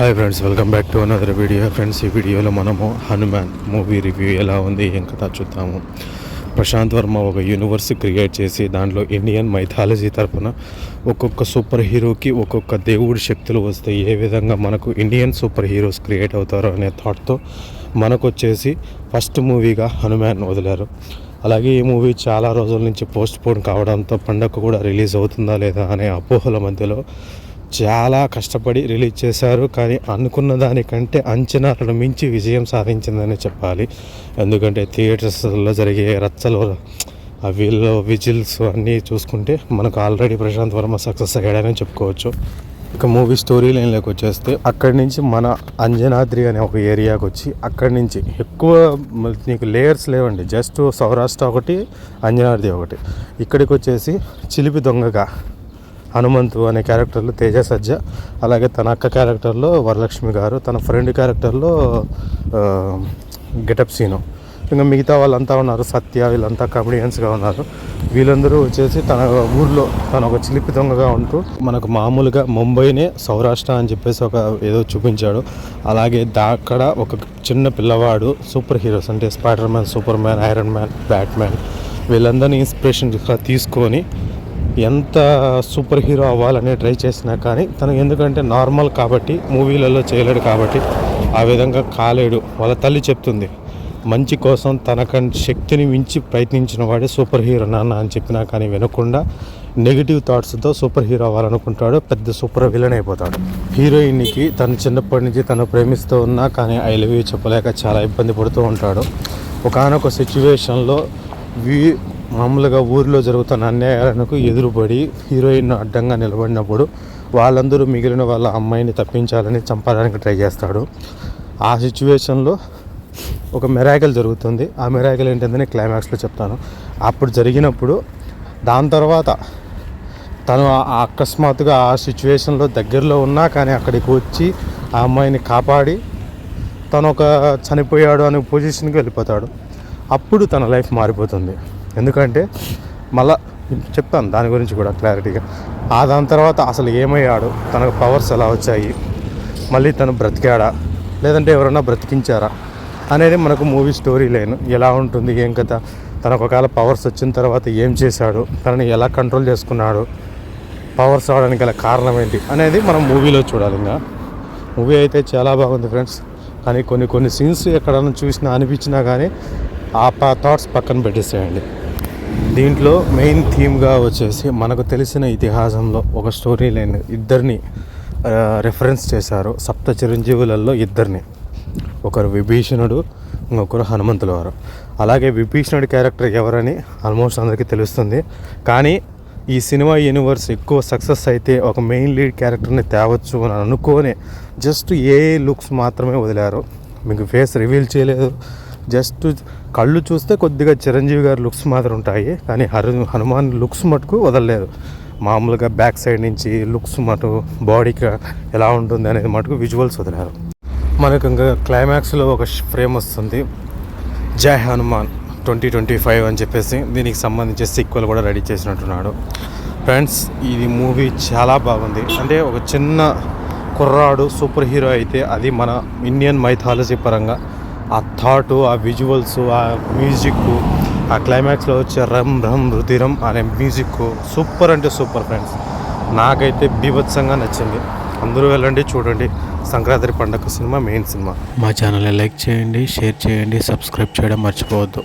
Hi friends, welcome back to another video. Friends, ఈ వీడియోలో మనము హనుమాన్ మూవీ రివ్యూ ఎలా ఉంది ఏం కథ చూద్దాము. ప్రశాంత్ వర్మ ఒక యూనివర్స్ క్రియేట్ చేసి దాంట్లో ఇండియన్ మైథాలజీ తరఫున ఒక్కొక్క సూపర్ హీరోకి ఒక్కొక్క దేవుడి శక్తులు వస్తే ఏ విధంగా మనకు ఇండియన్ సూపర్ హీరోస్ క్రియేట్ అవుతారో అనే థాట్తో మనకు వచ్చేసి ఫస్ట్ మూవీగా హనుమాన్ వదిలారు. అలాగే ఈ మూవీ చాలా రోజుల నుంచి పోస్ట్ పోన్ కావడంతో పండగ కూడా రిలీజ్ అవుతుందా లేదా అనే అపోహల మధ్యలో చాలా కష్టపడి రిలీజ్ చేశారు. కానీ అనుకున్న దానికంటే అంచనాలను మించి విజయం సాధించిందని చెప్పాలి. ఎందుకంటే థియేటర్స్లో జరిగే రచ్చలు వీళ్ళు విజిల్స్ అన్నీ చూసుకుంటే మనకు ఆల్రెడీ ప్రశాంత్ వర్మ సక్సెస్ అయ్యాడని చెప్పుకోవచ్చు. ఇక మూవీ స్టోరీ లైన్లోకి వచ్చేస్తే అక్కడి నుంచి మన అంజనాద్రి అనే ఒక ఏరియాకి వచ్చి అక్కడి నుంచి ఎక్కువ నీకు లేయర్స్ లేవండి, జస్ట్ సౌరాష్ట్ర ఒకటి, అంజనాద్రి ఒకటి. ఇక్కడికి వచ్చేసి చిలిపి దొంగగా హనుమంతు అనే క్యారెక్టర్లో తేజ సజ్జ, అలాగే తన అక్క క్యారెక్టర్లో వరలక్ష్మి గారు, తన ఫ్రెండ్ క్యారెక్టర్లో గెటప్ సీను, ఇంకా మిగతా వాళ్ళంతా ఉన్నారు, సత్య, వీళ్ళంతా కమెడియన్స్గా ఉన్నారు. వీళ్ళందరూ వచ్చేసి తన ఊర్లో తను ఒక చిలిపి దొంగగా ఉంటూ మనకు మామూలుగా ముంబైనే సౌరాష్ట్ర అని చెప్పేసి ఒక ఏదో చూపించాడు. అలాగే అక్కడ ఒక చిన్న పిల్లవాడు సూపర్ హీరోస్ అంటే spider man, super man, iron man, Batman వీళ్ళందరినీ ఇన్స్పిరేషన్గా తీసుకొని ఎంత సూపర్ హీరో అవ్వాలని ట్రై చేసినా కానీ తను ఎందుకంటే నార్మల్ కాబట్టి మూవీలలో చేయలేడు కాబట్టి ఆ విధంగా కాలేడు. వాళ్ళ తల్లి చెప్తుంది మంచి కోసం తనకంటే శక్తిని మించి ప్రయత్నించిన వాడే సూపర్ హీరో నాన్న అని చెప్పినా కానీ వినకుండా నెగిటివ్ థాట్స్తో సూపర్ హీరో అవ్వాలనుకుంటాడు, పెద్ద సూపర్ విలన్ అయిపోతాడు. హీరోయిన్కి తను చిన్నప్పటి నుంచి తను ప్రేమిస్తూ ఉన్నా కానీ ఐ లవ్ యూ చెప్పలేక చాలా ఇబ్బంది పడుతూ ఉంటాడు. ఒకానొక సిచ్యువేషన్లో మామూలుగా ఊరిలో జరుగుతున్న అన్యాయాలకు ఎదురుపడి హీరోయిన్ అడ్డంగా నిలబడినప్పుడు వాళ్ళందరూ మిగిలిన వాళ్ళ అమ్మాయిని తప్పించాలని చంపడానికి ట్రై చేస్తాడు. ఆ సిచ్యువేషన్లో ఒక మిరాకిల్ జరుగుతుంది. ఆ మిరాకిల్ ఏంటంటే క్లైమాక్స్లో చెప్తాను. అప్పుడు జరిగినప్పుడు దాని తర్వాత తను అకస్మాత్తుగా ఆ సిచ్యువేషన్లో దగ్గరలో ఉన్నా కానీ అక్కడికి వచ్చి ఆ అమ్మాయిని కాపాడి తను ఒక చనిపోయాడు అనే పొజిషన్కి వెళ్ళిపోతాడు. అప్పుడు తన లైఫ్ మారిపోతుంది. ఎందుకంటే మళ్ళా చెప్తాను దాని గురించి కూడా క్లారిటీగా. దాని తర్వాత అసలు ఏమయ్యాడు, తనకు పవర్స్ ఎలా వచ్చాయి, మళ్ళీ తను బ్రతికాడా లేదంటే ఎవరైనా బ్రతికించారా అనేది మనకు మూవీ స్టోరీ లైన్ ఎలా ఉంటుంది, ఏం కథ, తనకు ఒకవేళ పవర్స్ వచ్చిన తర్వాత ఏం చేశాడు, తనని ఎలా కంట్రోల్ చేసుకున్నాడు, పవర్స్ రావడానికి గల కారణం ఏంటి అనేది మనం మూవీలో చూడాలి. ఇంకా మూవీ అయితే చాలా బాగుంది ఫ్రెండ్స్. కానీ కొన్ని సీన్స్ ఎక్కడన్నా చూసినా అనిపించినా కానీ ఆ థాట్స్ పక్కన పెట్టేసేయండి. దీంట్లో మెయిన్ థీమ్గా వచ్చేసి మనకు తెలిసిన ఇతిహాసంలో ఒక స్టోరీ లైన్ ఇద్దరిని రెఫరెన్స్ చేశారు. సప్త చిరంజీవులలో ఇద్దరిని, ఒకరు విభీషణుడు, ఇంకొకరు హనుమంతుల వారు. అలాగే విభీషణుడి క్యారెక్టర్ ఎవరని ఆల్మోస్ట్ అందరికీ తెలుస్తుంది. కానీ ఈ సినిమా యూనివర్స్ ఎక్కువ సక్సెస్ అయితే ఒక మెయిన్ లీడ్ క్యారెక్టర్ని తేవచ్చు అని అనుకోనే జస్ట్ ఏ లుక్స్ మాత్రమే వదిలారు. మీకు ఫేస్ రివీల్ చేయలేదు, జస్ట్ కళ్ళు చూస్తే కొద్దిగా చిరంజీవి గారి లుక్స్ మాత్రం ఉంటాయి. కానీ హనుమాన్ లుక్స్ మటుకు వదలలేదు. మామూలుగా బ్యాక్ సైడ్ నుంచి లుక్స్ మటు బాడీకి ఎలా ఉంటుంది అనేది మటుకు విజువల్స్ వదిలారు. మనకు ఇంకా క్లైమాక్స్లో ఒక ఫ్రేమ్ వస్తుంది, జై హనుమాన్ 2025 అని చెప్పేసి. దీనికి సంబంధించి సీక్వెల్ కూడా రెడీ చేసినట్టున్నాడు. ఫ్రెండ్స్, ఇది మూవీ చాలా బాగుంది. అంటే ఒక చిన్న కుర్రాడు సూపర్ హీరో అయితే అది మన ఇండియన్ మైథాలజీ పరంగా ఆ థాటు, ఆ విజువల్స్, ఆ మ్యూజిక్, ఆ క్లైమాక్స్లో వచ్చే రమ్ రమ్ రుధిరం అనే మ్యూజిక్ సూపర్ అంటే సూపర్ ఫ్రెండ్స్. నాకైతే బీభత్సంగా నచ్చింది. అందరూ వెళ్ళండి, చూడండి. సంక్రాంతి పండుగ సినిమా మెయిన్ సినిమా. మా ఛానల్ని లైక్ చేయండి, షేర్ చేయండి, సబ్స్క్రైబ్ చేయడం మర్చిపోవద్దు.